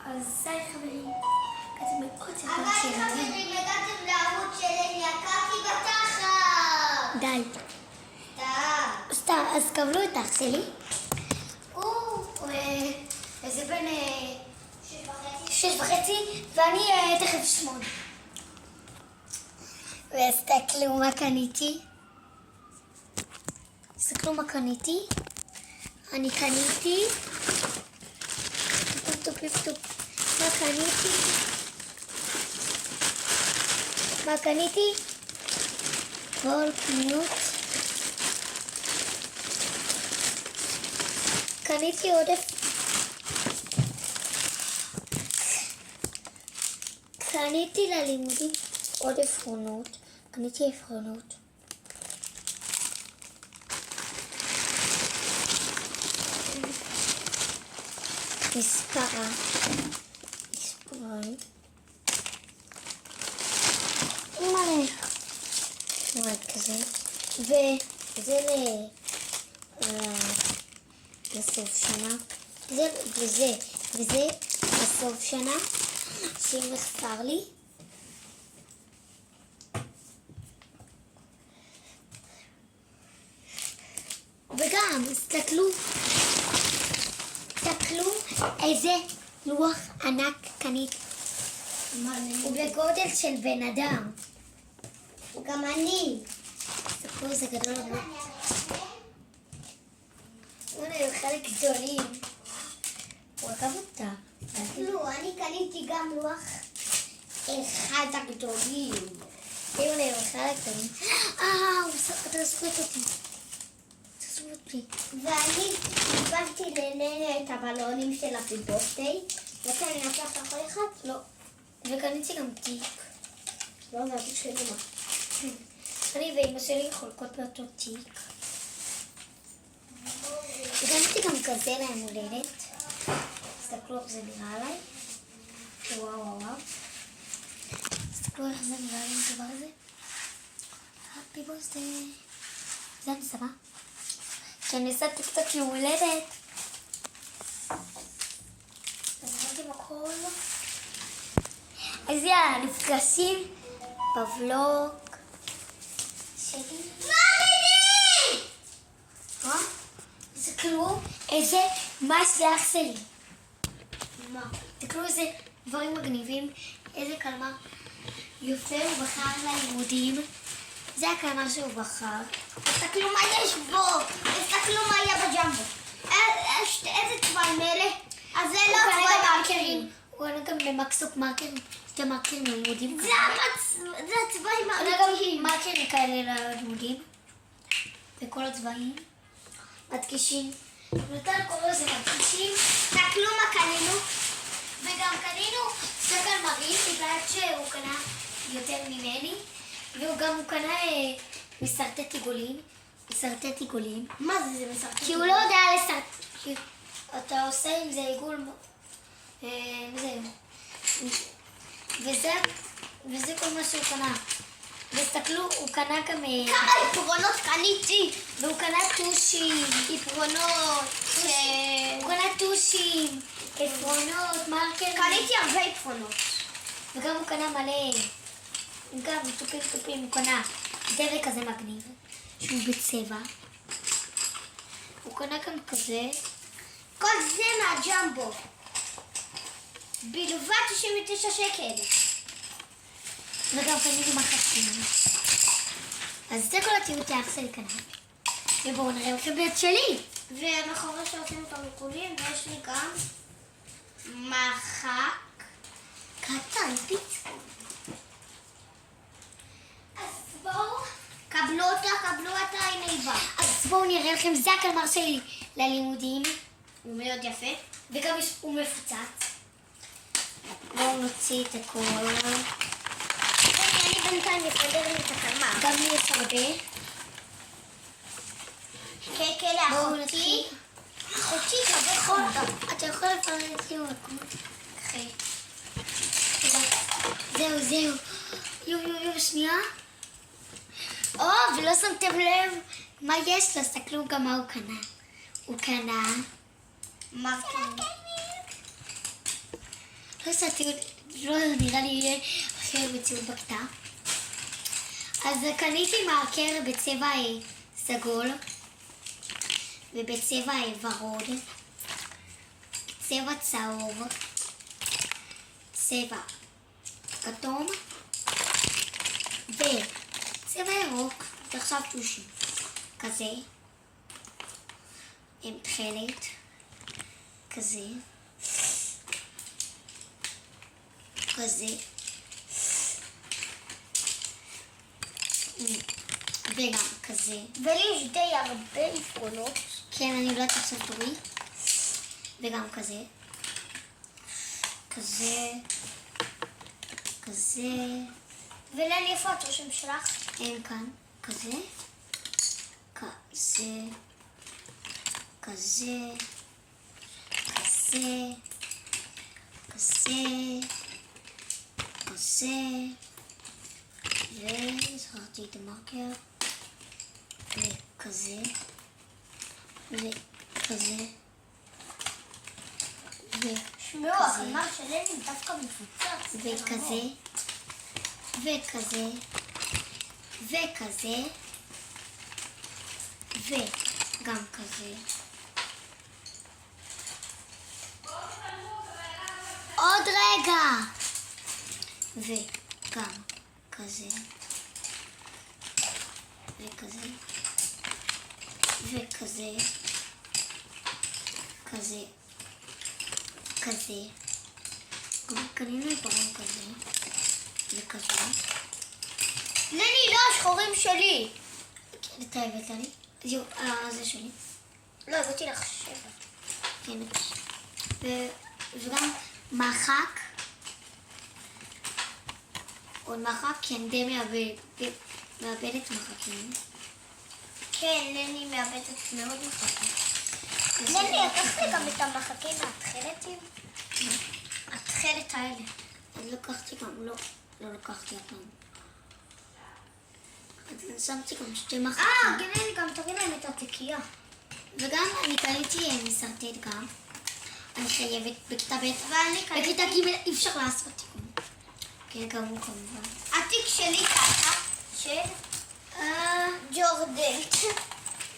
אז היי חברים, כזה מאוד אבל שמחתי. חברים, הגעתם לעמוד של יקקי בתחת. די. סתם, אז קבלו את אח שלי. זה בן 6.5, ואני תכף 8. והסתכלו מה קניתי. תסתכלו מה קניתי. אני קניתי. מה קניתי? מה קניתי? כל קניות. קניתי עודף. קניתי ללימודים עוד עפרונות. קניתי עפרונות. מספרה. מלא. תמונת כזה. וזה לסוף שנה. וזה לסוף שנה. שאם יחסר לי. וגם, תסתכלו איזה לוח ענק קניתי. הוא בגודל של בן אדם. גם אני. תסתכלו, זה גדול מאוד. הנה, חלק גדולים. הוא רכב אותה. לא, אני קניתי גם לוח אחד הגדולים. הנה, הוא חלק גדולים. אתה סופק אותי. ואני קיבלתי לננה את הבלונים של הפיבוסטי. רוצה אני אקח לך כל אחד? לא. וקניתי גם תיק. לא, זה התיק של אמא. אני ואמא שלי חולקות באותו תיק. וקניתי גם כזה להם הולדת. תסתכלו איך זה נראה עליי. וואו. תסתכלו איך זה נראה לי הדבר הזה. הפיבוסטי. זה אני שמה. שאני עושה טיק-טוק יום הולדת. אז ראיתם הכל. אז יאללה, נפגשים בוולוג שלי. מה? תסתכלו איזה מס לאח שלי. מה? תסתכלו איזה דברים מגניבים. איזה קלמר יפה הוא בחר ללימודים. זה הקלמר שהוא בחר. תסתכלו מה יש בו. תסתכלו מה היה בג'מבו. איזה צבעים אלה? אז זה לא צבעים מרקרים. הוא ענה גם במקסוק מרקרים. שתי מרקרים ללימודים. זה הצבעים ענה האמיתיים. גם מרקרים כאלה ללימודים. וכל הצבעים. מדגישים. נתן קורא לזה מדגישים. תסתכלו מה קנינו. וגם קנינו שתי קלמרים בגלל שהוא קנה יותר ממני. והוא גם קנה מסרטט עיגולים. מה זה מסרטט? כי הוא לא יודע לסרטט. אתה עושה עם זה עיגול. וזה כל מה שהוא קנה. וסתכלו, הוא קנה גם... כמה עפרונות קניתי? והוא קנה טושים. עפרונות. הוא קנה טושים, עפרונות, מרקרים. קניתי הרבה עפרונות. וגם הוא קנה מלא. גם טופים, הוא קנה דבק כזה מגניב. שהוא בצבע. הוא קנה גם כזה. כל זה מהג'מבו. בלבד 99 שקל. וגם קנינו מחסים. אז זה כל הטיוט האח שלי קנה. ובואו נראה לכם בית שלי. ומאחורי שעושים את המיקולים, ויש לי גם מחק קטן, פיצה. אז בואו. קבלו אותה, הנה היא באה. אז בואו נראה לכם, זה הקלמר שלי ללימודים. הוא מאוד יפה. וגם הוא מפוצץ. בואו נוציא את הכל. אני בינתיים אסדר לי את הקלמר. גם לי יש הרבה. קקה לאחותי. אחותי שווה חודה. אתה יכול לפרט לי מקום. אחרי. זהו. יו, שנייה. ולא שמתם לב מה יש לו. תסתכלו גם מה הוא קנה. הוא קנה מרקרים. לא עושה ציוד, לא נראה לי יהיה אחר בציוד בכיתה. אז קניתי מרקר בצבע סגול, ובצבע ורוד, צבע צהוב, צבע כתום, וצבע ירוק, ועכשיו טושים. כזה, עם תכלת, כזה, כזה, וגם כזה. ולי יש די הרבה עפרונות. כן, אני לא יודעת עכשיו תורי. וגם כזה. כזה. כזה. וללי, איפה התרשים שלך? אין כאן. כזה. כזה. כזה. כזה. כזה. כזה. וזכרתי את המרקר. וכזה. וכזה. שמעו, הקלמר של ללי דווקא מפוצץ. וכזה. וכזה. וכזה. וגם כזה. עוד רגע. וגם כזה. וכזה. וכזה. כזה. כזה. גם קנינו עיפרון כזה. וכזה. ללי, לא, השחורים שלי. אתה הבאת לי? זהו, זה שלי. לא, הבאתי לך 7. כן. וגם מחק. עוד מחק, כן, די מאבדת מחקים. כן, ללי מאבדת מאוד מחקים. ללי, לקחת גם את המחקים מהתכלתים? התכלת האלה. אז לקחתי גם, לא לקחתי אף פעם. אז שמתי גם 2 מחקים. גנני, גם תראי להם את התיקייה. וגם אני קניתי מסרטט גם. אני חייבת בכיתה ב' ואני קניתי... בכיתה ג' אי אפשר לעשות תיקון. כן, גם הוא כמובן. התיק שלי ככה, של ג'ורדן.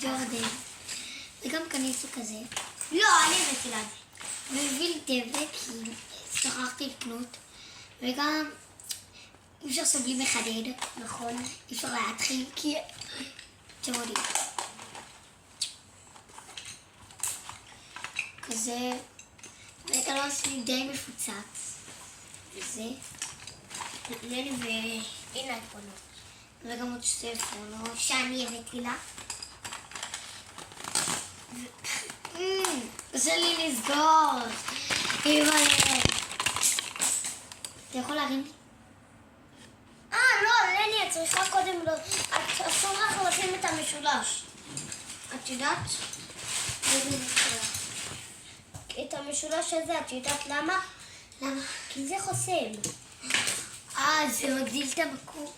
ג'ורדן. וגם קניתי כזה. לא, אני הבאתי לה. והביא לי דבק, כי שכחתי לקנות. וגם אי אפשר לעשות בלי מחדד. נכון. אי אפשר להתחיל, כי... תראו לי. כזה... והקלר שלי די מפוצץ. וזה. ללי והנה העפרונות. וגם עוד 2 עפרונות. שאני הבאתי לה. קשה לי לסגור. אימא'לה. אתה יכול להרים לי? לא, ללי, את צריכה קודם לא... אסור לך לשים את המשולש. את יודעת? את המשולש הזה, את יודעת למה? למה? כי זה חוסם. זה מגדיל את המקום.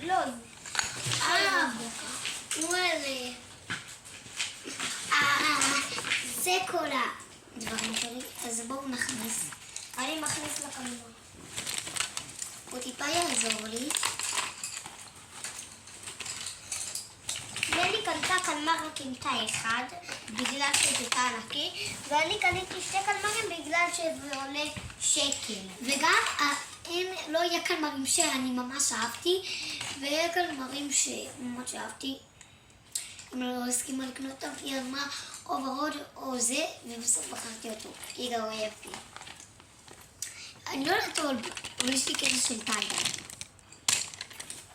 לא. וואלה. זה כל הדברים שלי. אז בואו נכניס. אני מכניס לקלמר. הוא טיפה יעזור לי. ללי קנתה קלמר רק עם תא אחד, בגלל שזה תא ענקי, ואני קניתי 2 קלמרים בגלל שזה עולה שקל. וגם לא יהיה קלמרים שאני ממש אהבתי, ויהיה קלמרים שממש אהבתי. אם לא הסכימה לקנות אותם, היא אמרה או ורוד או זה, ובסוף בחרתי אותו. היא גם אהבתי. אני לא יודעת, אבל יש לי כזה של טיידה.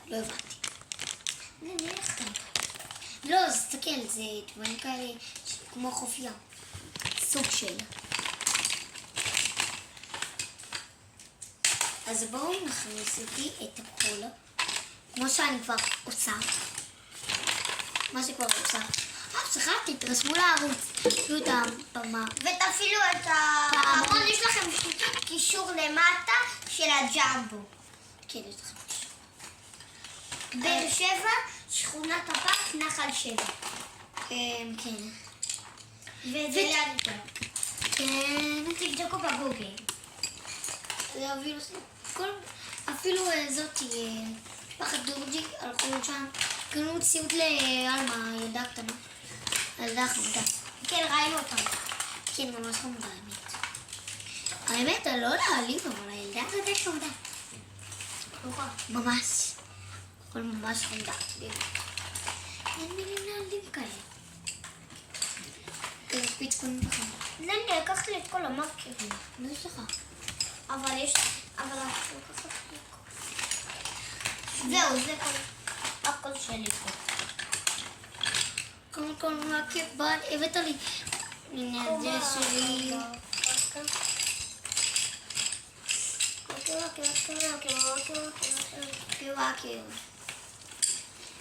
לא הבנתי. נניח כאן. לא, תסתכל, זה דברים כאלה כמו חופיה. סוג של. אז בואו נכניס איתי את הכל, כמו שאני כבר עושה. מה שכבר עושה. שכחתי, תרשמו לערוץ. תראו את הבמה. ותפעילו את הפעמון, יש לכם קישור למטה של הג'מבו. כן, יש לכם קישור. באר שבע, שכונת הפארק, נחל 7. כן. וזה ליד איתו. כן. תבדקו בגוגל. אפילו זאתי, משפחת דורג'יק, הלכו שם, קנו ציוד לאלמה, ילדה קטנה. ילדה חמודה. כן, ראינו אותם. כן, ממש חמודה, האמת, אני לא להעלים, אבל הילדה הזאת חמודה. ממש. הכל ממש חמודה. אין מילים להעלים כאלה. כזה פיצקונים בחם. לני, לקחת לי את כל המרקרים. לא יש לך. אבל יש... זהו, זה הכל שלי פה. קודם כל, מה כיבד, הבאת לי. הנה, זה שלי.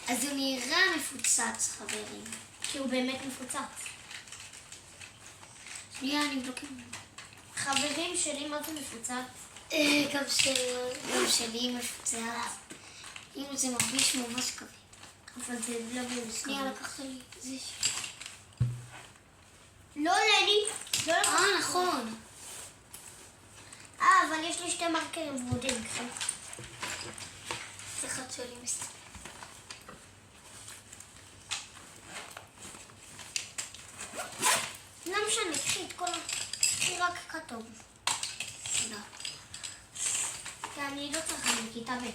אז הוא נראה מפוצץ, חברים. כי הוא באמת מפוצץ. שנייה, אני מבלוקים. חברים שלי, מה זה מפוצץ? גם שלי מפוצץ. אם זה מרגיש ממש כבד. אבל זה לא באמת. שנייה, לקחת לי. זה לא, לני. נכון. אבל יש לי 2 מרקרים ורודים. זה אחד שלי מסתכל. לא משנה, קחי את כל קחי רק כתוב. לא. כי אני לא צריכה מכיתה ב'.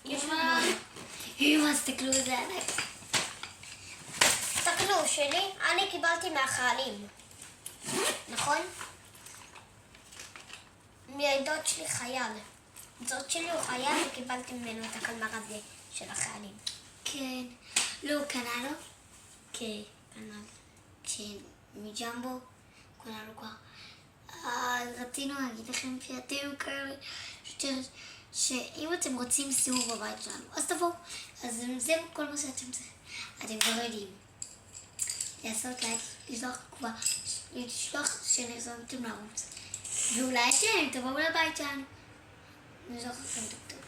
יש לי אמא, תסתכלו איזה ענק. תסתכלו, שלי, אני קיבלתי מהחיילים. נכון? מהדוד שלי חייל. דוד שלי הוא חייל וקיבלתי ממנו את הקלמר הזה של החיילים. כן. לא, קנה לו? כן, כנ"ל. כן, מג'מבו, קנה לו כבר. אז רצינו להגיד לכם שאתם כאלה, שאם אתם רוצים סיור בבית שלנו, אז תבואו. אז זה כל מה שאתם צריכים. אתם כבר יודעים. לעשות לייק, לשלוח שנרשמתם לערוץ. ואולי אתם תבואו לבית שלנו. נשלח לכם טוב.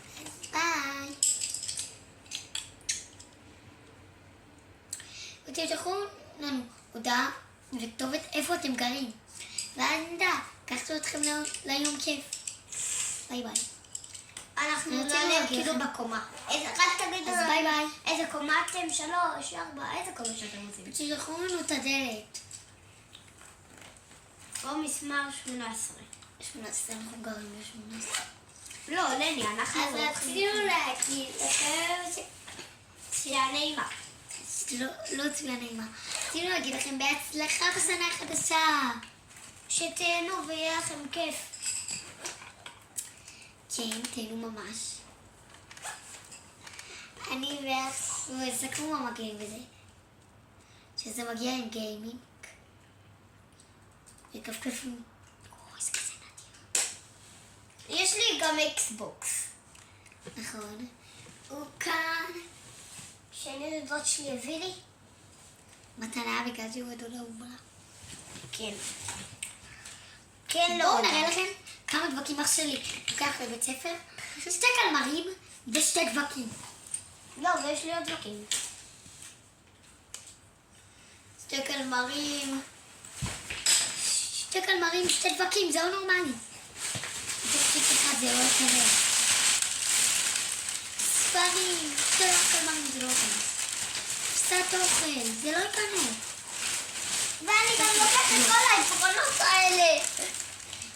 ביי. ותשלחו לנו הודעה וכתובת איפה אתם גרים. ואז נדע, קחו אתכם ליום כיף. ביי ביי. אנחנו אני רוצה נעלה להגיד כאילו לכם. בקומה. רק תגידו אז ביי ביי. איזה קומה אתם? 3, 4, איזה קומה שאתם רוצים? תשלחו לנו את הדלת. או מסמר 18. 18, אנחנו גרים ב-18. לא, לני, אנחנו אז רצינו להגיד לכם צפייה נעימה. לא צביעה נעימה. רצינו להגיד לכם בהצלחה בשנה החדשה. שתהנו ויהיה לכם כיף. כן, תהנו ממש. אני ואח, וסתכלו מה מגיעים בזה. שזה מגיע עם גיימינג. וכפכפים. אוי, זה כזה נדיר. יש לי גם אקסבוקס. נכון. הוא כאן. שאני דוד שלי הביא לי. מתנה בגלל שהוא הדוד האהוב עליו. כן. כן, לא. בואו נראה לכם כמה דבקים אח שלי לוקח לבית ספר. 2 קלמרים ו2 דבקים. לא, ויש לי עוד דבקים. 2 קלמרים. 2 קלמרים, 2 דבקים, זה לא נורמלי. דבק אחד זה לא יקרה. ספרים, 2 קלמרים זה לא יקרה. קצת אוכל, זה לא יקרה. ואני גם לוקח את כל העפרונות האלה.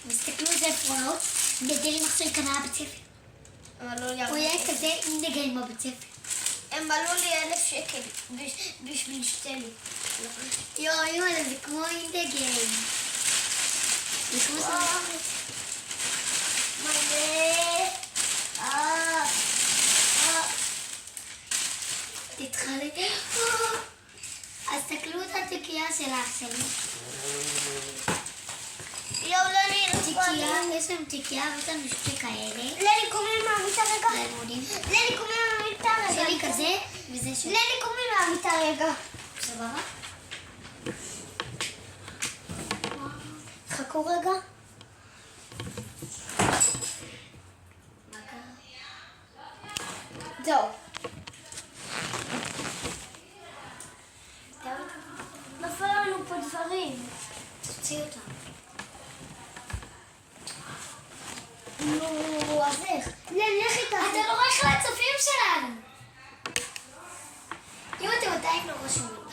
תסתכלו איזה עפרונות, גדלים אח שלי קנה בבית ספר. הוא יהיה כזה עם דגלים בבית ספר. הם עלו לי 1,000 שקל בשביל שתלי. יואו, זה כמו עם דגל. זה כמו זה. מלא. תתחלק. אז תסתכלו את התיקייה של האח שלי. יואו, לני, יש לנו תיקייה ויש לנו 2 כאלה. לני, קומי מהמיטה רגע. לימודים. לני, קומי מהמיטה רגע. שלי כזה וזה שלי. לני, קומי מהמיטה רגע. סבבה? חכו רגע. זהו. נפל לנו פה דברים. תוציא אותם. נו, אז איך? לך איתה. אתה לא רואה איך לצופים שלנו. אם אתם עדיין לא רשומים,